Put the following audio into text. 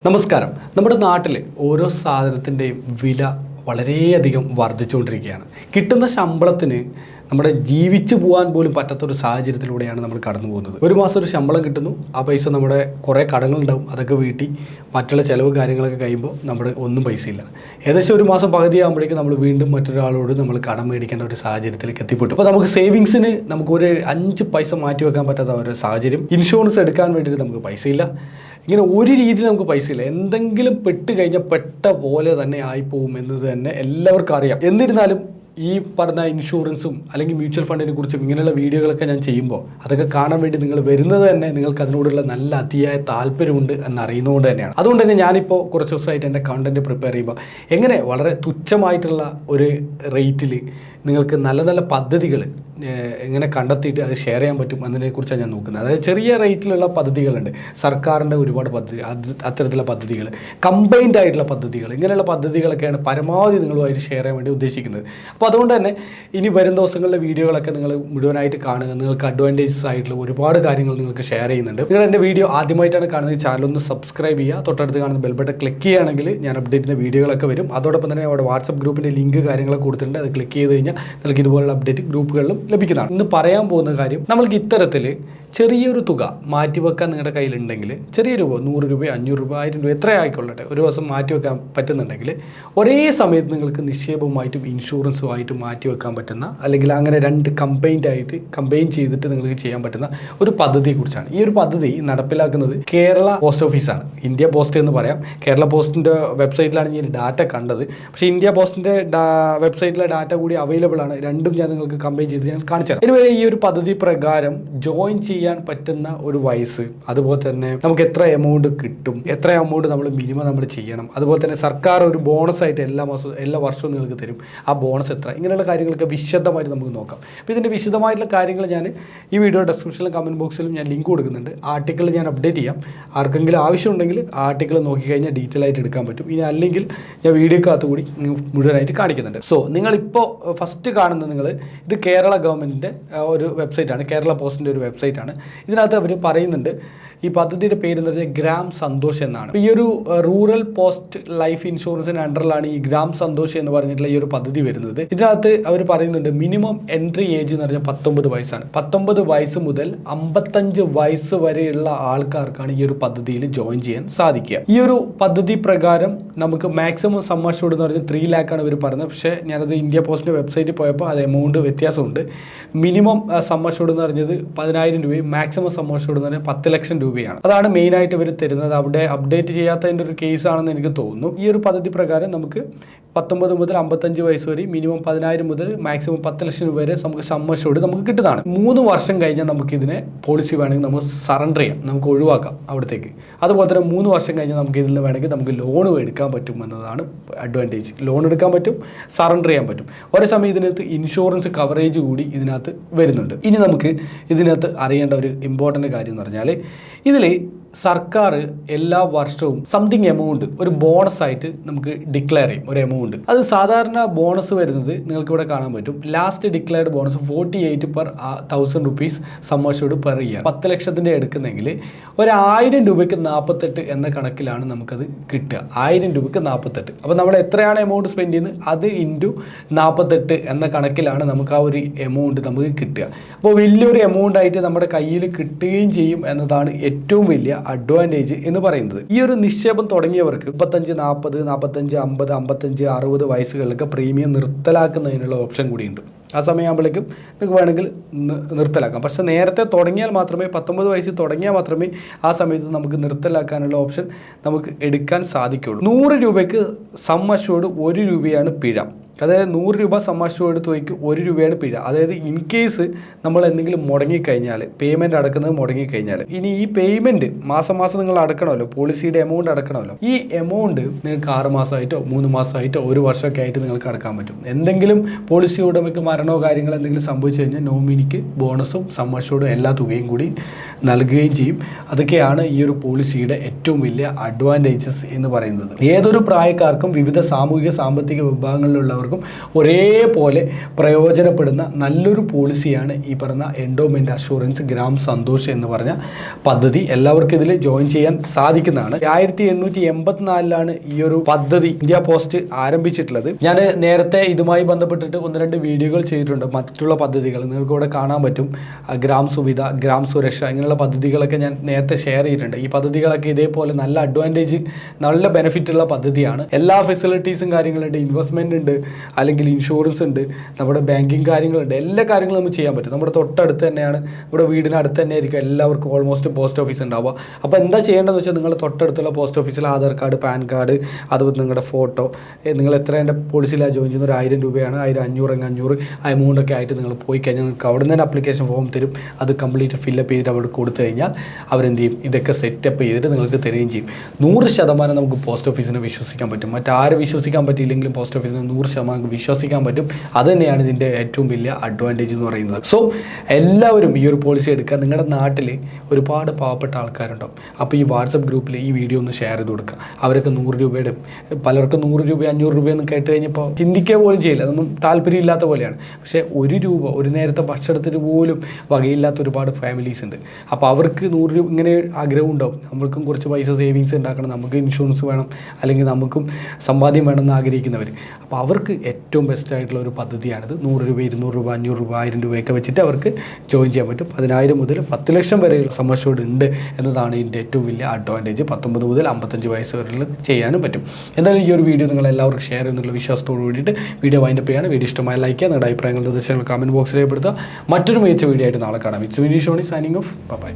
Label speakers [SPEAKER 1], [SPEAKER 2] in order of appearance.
[SPEAKER 1] നമസ്കാരം. നമ്മുടെ നാട്ടിൽ ഓരോ സാധനത്തിൻ്റെയും വില വളരെയധികം വർദ്ധിച്ചുകൊണ്ടിരിക്കുകയാണ്. കിട്ടുന്ന ശമ്പളത്തിന് നമ്മുടെ ജീവിച്ചു പോകാൻ പോലും പറ്റാത്തൊരു സാഹചര്യത്തിലൂടെയാണ് നമ്മൾ കടന്നു പോകുന്നത്. ഒരു മാസം ഒരു ശമ്പളം കിട്ടുന്നു, ആ പൈസ നമ്മുടെ കുറേ കടങ്ങളുണ്ടാവും, അതൊക്കെ വീട്ടി മറ്റുള്ള ചിലവ് കാര്യങ്ങളൊക്കെ കഴിയുമ്പോൾ നമ്മുടെ ഒന്നും പൈസയില്ല. ഏകദേശം ഒരു മാസം പകുതിയാകുമ്പോഴേക്കും നമ്മൾ വീണ്ടും മറ്റൊരാളോട് നമ്മൾ കടം മേടിക്കേണ്ട ഒരു സാഹചര്യത്തിലേക്ക് എത്തിപ്പെട്ടു. അപ്പോൾ നമുക്ക് സേവിങ്സിന് നമുക്കൊരു 5 പൈസ മാറ്റി വെക്കാൻ പറ്റാത്ത ഒരു സാഹചര്യം. ഇൻഷുറൻസ് എടുക്കാൻ വേണ്ടിയിട്ട് നമുക്ക് പൈസയില്ല. ഇങ്ങനെ ഒരു രീതിയിൽ നമുക്ക് പൈസയില്ല. എന്തെങ്കിലും പെട്ട് കഴിഞ്ഞാൽ പെട്ട പോലെ തന്നെ ആയിപ്പോവും എന്നത് തന്നെ എല്ലാവർക്കും അറിയാം. എന്നിരുന്നാലും ഈ പറഞ്ഞ ഇൻഷുറൻസും അല്ലെങ്കിൽ മ്യൂച്വൽ ഫണ്ടിനെ കുറിച്ചും ഇങ്ങനെയുള്ള വീഡിയോകളൊക്കെ ഞാൻ ചെയ്യുമ്പോൾ അതൊക്കെ കാണാൻ വേണ്ടി നിങ്ങൾ വരുന്നത് തന്നെ നിങ്ങൾക്ക് അതിനോടുള്ള നല്ല അതിയായ താല്പര്യമുണ്ട് എന്നറിയുന്നതുകൊണ്ട് തന്നെയാണ്. അതുകൊണ്ട് തന്നെ ഞാനിപ്പോൾ കുറച്ച് ദിവസമായിട്ട് എൻ്റെ കണ്ടൻറ്റ് പ്രിപ്പയർ ചെയ്യുമ്പോൾ എങ്ങനെ വളരെ തുച്ഛമായിട്ടുള്ള ഒരു റേറ്റിൽ നിങ്ങൾക്ക് നല്ല നല്ല പദ്ധതികൾ എങ്ങനെ കണ്ടെത്തിയിട്ട് അത് ഷെയർ ചെയ്യാൻ പറ്റും എന്നതിനെക്കുറിച്ചാണ് ഞാൻ നോക്കുന്നത്. അതായത് ചെറിയ റേറ്റിലുള്ള പദ്ധതികളുണ്ട്, സർക്കാരിൻ്റെ ഒരുപാട് പദ്ധതി, അത്തരത്തിലുള്ള പദ്ധതികൾ, കമ്പൈൻഡ് ആയിട്ടുള്ള പദ്ധതികൾ, ഇങ്ങനെയുള്ള പദ്ധതികളൊക്കെയാണ് പരമാവധി നിങ്ങളുമായിട്ട് ഷെയർ ചെയ്യാൻ വേണ്ടി ഉദ്ദേശിക്കുന്നത്. അപ്പോൾ അതുകൊണ്ട് തന്നെ ഇനി വരും ദിവസങ്ങളിലെ വീഡിയോകളൊക്കെ നിങ്ങൾ മുഴുവനായിട്ട് കാണുക. നിങ്ങൾക്ക് അഡ്വാൻറ്റേജസ് ആയിട്ടുള്ള ഒരുപാട് കാര്യങ്ങൾ നിങ്ങൾക്ക് ഷെയർ ചെയ്യുന്നുണ്ട്. നിങ്ങൾ എൻ്റെ വീഡിയോ ആദ്യമായിട്ടാണ് കാണുന്നത്, ചാനലൊന്ന് സബ്സ്ക്രൈബ് ചെയ്യുക. തൊട്ടടുത്ത് കാണുന്ന ബെൽ ബട്ടൺ ക്ലിക്ക് ചെയ്യുകയാണെങ്കിൽ ഞാൻ അപ്ഡേറ്റ് ചെയ്യുന്ന വീഡിയോകളൊക്കെ വരും. അതോടൊപ്പം തന്നെ അവിടെ വാട്സപ്പ് ഗ്രൂപ്പിൻ്റെ ലിങ്ക് കാര്യങ്ങളൊക്കെ കൊടുത്തിട്ടുണ്ട്. അത് ക്ലിക്ക് ചെയ്ത് കഴിഞ്ഞാൽ നിങ്ങൾക്ക് ഇതുപോലുള്ള അപ്ഡേറ്റ് ഗ്രൂപ്പുകളിലും ലഭിക്കുന്നതാണ്. ഇന്ന് പറയാൻ പോകുന്ന കാര്യം, നമ്മൾക്ക് ഇത്തരത്തിൽ ചെറിയൊരു തുക മാറ്റിവെക്കാൻ നിങ്ങളുടെ കയ്യിലുണ്ടെങ്കിൽ, ചെറിയ രൂപ 100 രൂപ 500 രൂപ 1000 രൂപ എത്ര ആയിക്കൊള്ളട്ടെ, ഒരു ദിവസം മാറ്റിവെക്കാൻ പറ്റുന്നുണ്ടെങ്കിൽ ഒരേ സമയത്ത് നിങ്ങൾക്ക് നിക്ഷേപമായിട്ടും ഇൻഷുറൻസുമായിട്ടും മാറ്റിവെക്കാൻ പറ്റുന്ന, അല്ലെങ്കിൽ അങ്ങനെ രണ്ട് കമ്പൈൻ ചെയ്തിട്ട് നിങ്ങൾക്ക് ചെയ്യാൻ പറ്റുന്ന ഒരു പദ്ധതിയെക്കുറിച്ചാണ്. ഈ ഒരു പദ്ധതി നടപ്പിലാക്കുന്നത് കേരള പോസ്റ്റ് ഓഫീസാണ്. ഇന്ത്യ പോസ്റ്റ് എന്ന് പറയാം. കേരള പോസ്റ്റിൻ്റെ വെബ്സൈറ്റിലാണ് ഞാൻ ഡാറ്റ കണ്ടത്. പക്ഷേ ഇന്ത്യ പോസ്റ്റിൻ്റെ വെബ്സൈറ്റിലെ ഡാറ്റ കൂടി അവൈലബിൾ ആണ്. രണ്ടും ഞാൻ നിങ്ങൾക്ക് കമ്പൈൻ ചെയ്ത് ഞാൻ കാണിച്ചു തരാം. ഇതുവരെ ഈ ഒരു പദ്ധതി പ്രകാരം ജോയിൻ ചെയ്യാൻ പറ്റുന്ന ഒരു വയസ്സ്, അതുപോലെ തന്നെ നമുക്ക് എത്ര എമൗണ്ട് കിട്ടും, എത്ര എമൗണ്ട് നമ്മൾ മിനിമം നമ്മൾ ചെയ്യണം, അതുപോലെ തന്നെ സർക്കാർ ഒരു ബോണസ് ആയിട്ട് എല്ലാ വർഷവും നിങ്ങൾക്ക് തരും, ആ ബോണസ് എത്ര, ഇങ്ങനെയുള്ള കാര്യങ്ങളൊക്കെ വിശദമായിട്ട് നമുക്ക് നോക്കാം. അപ്പോൾ ഇതിൻ്റെ വിശദമായിട്ടുള്ള കാര്യങ്ങൾ ഞാൻ ഈ വീഡിയോ ഡിസ്ക്രിപ്ഷനിലും കമൻറ്റ് ബോക്സിലും ഞാൻ ലിങ്ക് കൊടുക്കുന്നുണ്ട്. ആർട്ടിക്കിൾ ഞാൻ അപ്ഡേറ്റ് ചെയ്യാം. ആർക്കെങ്കിലും ആവശ്യമുണ്ടെങ്കിൽ ആ ആർട്ടിക്കിൾ നോക്കിക്കഴിഞ്ഞാൽ ഡീറ്റെയിൽ ആയിട്ട് എടുക്കാൻ പറ്റും. ഇനി അല്ലെങ്കിൽ ഞാൻ വീഡിയോക്കകത്ത് കൂടി മുഴുവനായിട്ട് കാണിക്കുന്നുണ്ട്. സോ നിങ്ങളിപ്പോൾ ഫസ്റ്റ് കാണുന്നത് ഇത് കേരള ഗവൺമെൻറ്റിൻ്റെ ഒരു വെബ്സൈറ്റാണ്, കേരള പോസ്റ്റിൻ്റെ ഒരു വെബ്സൈറ്റാണ്. ഇതിനകത്ത് അവർ പറയുന്നുണ്ട്, ഈ പദ്ധതിയുടെ പേര് എന്ന് പറഞ്ഞാൽ ഗ്രാം സന്തോഷ് എന്നാണ്. ഈ ഒരു റൂറൽ പോസ്റ്റ് ലൈഫ് ഇൻഷുറൻസിന് അണ്ടറിലാണ് ഈ ഗ്രാം സന്തോഷ് എന്ന് പറഞ്ഞിട്ടുള്ള ഈ ഒരു പദ്ധതി വരുന്നത്. ഇതിനകത്ത് അവർ പറയുന്നുണ്ട് മിനിമം എൻട്രി ഏജ് എന്ന് പറഞ്ഞാൽ 19 വയസ്സാണ്. 19 വയസ്സ് മുതൽ 55 വയസ്സ് വരെയുള്ള ആൾക്കാർക്കാണ് ഈ ഒരു പദ്ധതിയിൽ ജോയിൻ ചെയ്യാൻ സാധിക്കുക. ഈ ഒരു പദ്ധതി പ്രകാരം നമുക്ക് മാക്സിമം സം അഷ്യൂർഡ് എന്ന് പറഞ്ഞാൽ 3 ലാഖാണ് ഇവർ പറയുന്നത്. പക്ഷേ ഞാനത് ഇന്ത്യ പോസ്റ്റിൻ്റെ വെബ്സൈറ്റിൽ പോയപ്പോൾ അത് എമൗണ്ട് വ്യത്യാസമുണ്ട്. മിനിമം സം അഷ്യൂർഡ് എന്ന് പറഞ്ഞത് 10,000 രൂപയും മാക്സിമം സം അഷ്യൂർഡ് എന്ന് പറഞ്ഞാൽ 10 ലക്ഷം രൂപയാണ്. അതാണ് മെയിനായിട്ട് ഇവർ തരുന്നത്. അവിടെ അപ്ഡേറ്റ് ചെയ്യാത്തതിൻ്റെ ഒരു കേസാണെന്ന് എനിക്ക് തോന്നുന്നു. ഈ ഒരു പദ്ധതി പ്രകാരം നമുക്ക് 19 മുതൽ 55 വയസ്സ് വരെ മിനിമം 10,000 മുതൽ മാക്സിമം 10 ലക്ഷം രൂപ വരെ നമുക്ക് സം അഷ്യൂർഡ് നമുക്ക് കിട്ടുന്നതാണ്. 3 വർഷം കഴിഞ്ഞാൽ നമുക്ക് ഇതിനെ പോളിസി വേണമെങ്കിൽ നമുക്ക് സറണ്ടർ ചെയ്യാം, നമുക്ക് ഒഴിവാക്കാം അവിടത്തേക്ക്. അതുപോലെ തന്നെ 3 വർഷം കഴിഞ്ഞാൽ നമുക്ക് ഇതിൽ വേണമെങ്കിൽ നമുക്ക് ലോൺ എടുക്കാൻ പറ്റും എന്നതാണ് അഡ്വാൻറ്റേജ്. ലോൺ എടുക്കാൻ പറ്റും, സറണ്ടർ ചെയ്യാൻ പറ്റും. ഒരേ സമയം ഇതിനകത്ത് ഇൻഷുറൻസ് കവറേജ് കൂടി ഇതിനകത്ത് വരുന്നുണ്ട്. ഇനി നമുക്ക് ഇതിനകത്ത് അറിയേണ്ട ഒരു ഇമ്പോർട്ടൻ്റ് കാര്യം എന്ന് പറഞ്ഞാൽ, ഇതിൽ സർക്കാർ എല്ലാ വർഷവും സംതിങ് എമൗണ്ട് ഒരു ബോണസ് ആയിട്ട് നമുക്ക് ഡിക്ലെയർ ചെയ്യും, ഒരു എമൗണ്ട്. അത് സാധാരണ ബോണസ് വരുന്നത് നിങ്ങൾക്ക് ഇവിടെ കാണാൻ പറ്റും. Last declared bonus 48/1000 rupees sum assured per year. 10 ലക്ഷത്തിൻ്റെ എടുക്കുന്നെങ്കിൽ ഒരു 1000 രൂപയ്ക്ക് 48 എന്ന കണക്കിലാണ് നമുക്കത് കിട്ടുക. 1000 രൂപയ്ക്ക് 48. അപ്പോൾ നമ്മൾ എത്രയാണ് എമൗണ്ട് സ്പെൻഡ് ചെയ്യുന്നത് അത് ഇൻറ്റു 48 എന്ന കണക്കിലാണ് നമുക്ക് ആ ഒരു എമൗണ്ട് നമുക്ക് കിട്ടുക. അപ്പോൾ വലിയൊരു എമൗണ്ട് ആയിട്ട് നമ്മുടെ കയ്യിൽ കിട്ടുകയും ചെയ്യും എന്നതാണ് ഏറ്റവും വലിയ അഡ്വാൻറ്റേജ് എന്ന് പറയുന്നത്. ഈ ഒരു നിക്ഷേപം തുടങ്ങിയവർക്ക് 35, 40, 45, 50, 55, 60 വയസ്സുകളിലൊക്കെ പ്രീമിയം നിർത്തലാക്കുന്നതിനുള്ള ഓപ്ഷൻ കൂടിയുണ്ട്. ആ സമയമാകുമ്പോഴേക്കും നിങ്ങൾക്ക് വേണമെങ്കിൽ നിർത്തലാക്കാം. പക്ഷേ നേരത്തെ തുടങ്ങിയാൽ മാത്രമേ, 19 വയസ്സിൽ തുടങ്ങിയാൽ മാത്രമേ ആ സമയത്ത് നമുക്ക് നിർത്തലാക്കാനുള്ള ഓപ്ഷൻ നമുക്ക് എടുക്കാൻ സാധിക്കുകയുള്ളൂ. 100 രൂപയ്ക്ക് സം അഷ്യൂർഡ് 1 രൂപയാണ് പിഴ. അതായത് 100 രൂപ സം അഷ്യൂർഡ് തുകയ്ക്ക് 1 രൂപയാണ് പിഴ. അതായത് ഇൻ കേസ് നമ്മൾ എന്തെങ്കിലും മുടങ്ങിക്കഴിഞ്ഞാൽ, പേയ്മെൻറ്റ് അടക്കുന്നത് മുടങ്ങിക്കഴിഞ്ഞാൽ, ഇനി ഈ പേയ്മെൻറ്റ് മാസം നിങ്ങൾ അടക്കണമല്ലോ, പോളിസിയുടെ എമൗണ്ട് അടക്കണമല്ലോ. ഈ എമൗണ്ട് നിങ്ങൾക്ക് 6 മാസമായിട്ടോ 3 മാസമായിട്ടോ 1 വർഷമൊക്കെ ആയിട്ട് നിങ്ങൾക്ക് അടക്കാൻ പറ്റും. എന്തെങ്കിലും പോളിസി ഉടമയ്ക്ക് മരണമോ കാര്യങ്ങളോ എന്തെങ്കിലും സംഭവിച്ചു കഴിഞ്ഞാൽ നോമിനിക്ക് ബോണസും സം അഷ്യൂർഡും എല്ലാ തുകയും കൂടി നൽകുകയും ചെയ്യും. അതൊക്കെയാണ് ഈ ഒരു പോളിസിയുടെ ഏറ്റവും വലിയ അഡ്വാൻറ്റേജസ് എന്ന് പറയുന്നത്. ഏതൊരു പ്രായക്കാർക്കും വിവിധ സാമൂഹിക സാമ്പത്തിക വിഭാഗങ്ങളിലുള്ളവർ എല്ലാവർക്കും ഒരേപോലെ പ്രയോജനപ്പെടുന്ന നല്ലൊരു പോളിസിയാണ് ഈ പറഞ്ഞ എൻഡോമെൻ്റ് അഷുറൻസ് ഗ്രാം സന്തോഷ് എന്ന് പറഞ്ഞ പദ്ധതി. എല്ലാവർക്കും ഇതിൽ ജോയിൻ ചെയ്യാൻ സാധിക്കുന്നതാണ്. 1884 ഈ ഒരു പദ്ധതി ഇന്ത്യ പോസ്റ്റ് ആരംഭിച്ചിട്ടുള്ളത്. ഞാൻ നേരത്തെ ഇതുമായി ബന്ധപ്പെട്ടിട്ട് 1-2 വീഡിയോകൾ ചെയ്തിട്ടുണ്ട്. മറ്റുള്ള പദ്ധതികൾ നിങ്ങൾക്ക് ഇവിടെ കാണാൻ പറ്റും. ഗ്രാം സുവിധ, ഗ്രാം സുരക്ഷ ഇങ്ങനെയുള്ള പദ്ധതികളൊക്കെ ഞാൻ നേരത്തെ ഷെയർ ചെയ്തിട്ടുണ്ട്. ഈ പദ്ധതികളൊക്കെ ഇതേപോലെ നല്ല അഡ്വാൻറ്റേജ്, നല്ല ബെനിഫിറ്റ് ഉള്ള പദ്ധതിയാണ്. എല്ലാ ഫെസിലിറ്റീസും കാര്യങ്ങളുണ്ട്, ഇൻവെസ്റ്റ്മെൻ്റ് ഉണ്ട്, അല്ലെങ്കിൽ ഇൻഷുറൻസ് ഉണ്ട്, നമ്മുടെ ബാങ്കിങ് കാര്യങ്ങളുണ്ട്, എല്ലാ കാര്യങ്ങളും നമുക്ക് ചെയ്യാൻ പറ്റും. നമ്മുടെ തൊട്ടടുത്ത് തന്നെയാണ്, ഇവിടെ വീടിനടുത്ത് തന്നെ ആയിരിക്കും എല്ലാവർക്കും ഓൾമോസ്റ്റ് പോസ്റ്റ് ഓഫീസ് ഉണ്ടാവുക. അപ്പോൾ എന്താ ചെയ്യേണ്ടതെന്ന് വെച്ചാൽ നിങ്ങൾ തൊട്ടടുത്തുള്ള പോസ്റ്റ് ഓഫീസിൽ ആധാർ കാർഡ്, പാൻ കാർഡ്, അതുപോലെ നിങ്ങളുടെ ഫോട്ടോ, നിങ്ങൾ എത്ര എൻ്റെ പോളിസിയിലാണ് ജോയിൻ ചെയ്യുന്നത്, 1000 രൂപയാണ്, 1000, 500, 500 ആ എമൗണ്ടൊക്കെ ആയിട്ട് നിങ്ങൾ പോയി കഴിഞ്ഞാൽ നിങ്ങൾക്ക് അവിടെ നിന്ന് തന്നെ ആപ്ലിക്കേഷൻ ഫോം തരും. അത് കംപ്ലീറ്റ് ഫില്ലപ്പ് ചെയ്തിട്ട് അവിടെ കൊടുത്തു കഴിഞ്ഞാൽ അവരെന്ത് ചെയ്യും, ഇതൊക്കെ സെറ്റപ്പ് ചെയ്തിട്ട് നിങ്ങൾക്ക് തരികയും ചെയ്യും. 100% നമുക്ക് പോസ്റ്റ് ഓഫീസിനെ വിശ്വസിക്കാൻ പറ്റും. മറ്റാരും വിശ്വസിക്കാൻ പറ്റിയില്ലെങ്കിലും പോസ്റ്റ് ഓഫീസിനെ 100% വിശ്വസിക്കാൻ പറ്റും. അത് തന്നെയാണ് ഇതിൻ്റെ ഏറ്റവും വലിയ അഡ്വാൻറ്റേജ് എന്ന് പറയുന്നത്. സോ എല്ലാവരും ഈ ഒരു പോളിസി എടുക്കുക. നിങ്ങളുടെ നാട്ടിൽ ഒരുപാട് പാവപ്പെട്ട ആൾക്കാരുണ്ടാവും. അപ്പോൾ ഈ വാട്സപ്പ് ഗ്രൂപ്പിൽ ഈ വീഡിയോ ഒന്ന് ഷെയർ ചെയ്ത് കൊടുക്കുക. അവരൊക്കെ 100 രൂപയുടെ, പലർക്കും 100 രൂപ 500 രൂപയെന്ന് കേട്ട് കഴിഞ്ഞപ്പോൾ ചിന്തിക്കുക പോലും ചെയ്യില്ല. അതൊന്നും താല്പര്യമില്ലാത്ത പോലെയാണ്. പക്ഷേ 1 രൂപ ഒരു നേരത്തെ ഭക്ഷണത്തിന് പോലും വകയില്ലാത്ത ഒരുപാട് ഫാമിലീസ് ഉണ്ട്. അപ്പോൾ അവർക്ക് 100 രൂപ ഇങ്ങനെ ആഗ്രഹം ഉണ്ടാവും. നമ്മൾക്കും കുറച്ച് പൈസ സേവിങ്സ് ഉണ്ടാക്കണം, നമുക്ക് ഇൻഷുറൻസ് വേണം, അല്ലെങ്കിൽ നമുക്കും സമ്പാദ്യം വേണമെന്ന് ആഗ്രഹിക്കുന്നവർ. അപ്പോൾ അവർക്ക് ഏറ്റവും ബെസ്റ്റ് ആയിട്ടുള്ള ഒരു പദ്ധതിയാണിത്. 100 രൂപ 200 രൂപ 500 രൂപ 1000 രൂപയൊക്കെ വെച്ചിട്ട് അവർക്ക് ജോയിൻ ചെയ്യാൻ പറ്റും. 10,000 മുതൽ 10 ലക്ഷം വരെയുള്ള സം അഷ്യൂർഡ് ഉണ്ട് എന്നതാണ് ഇതിൻ്റെ ഏറ്റവും വലിയ അഡ്വാൻറ്റേജ്. 19 മുതൽ 55 വയസ്സ് വരെ ചെയ്യാനും പറ്റും. എന്തായാലും ഈ ഒരു വീഡിയോ നിങ്ങൾ എല്ലാവർക്കും ഷെയർ ചെയ്യുന്നുള്ള വിശ്വാസത്തോട് കൂടിയിട്ട് വീഡിയോ വൈൻഡപ്പ് ചെയ്യാണ്. വീഡിയോ ഇഷ്ടമായ ലൈക്ക് ചെയ്യുക, നിങ്ങളുടെ അഭിപ്രായങ്ങൾ നിർദ്ദേശങ്ങൾ കമൻറ്റ് ബോക്സിൽ രേഖപ്പെടുത്തുക. മറ്റൊരു മികച്ച വീഡിയോ ആയിട്ട് നാളെ കാണാം. It's Vineesh Shoni signing off. By.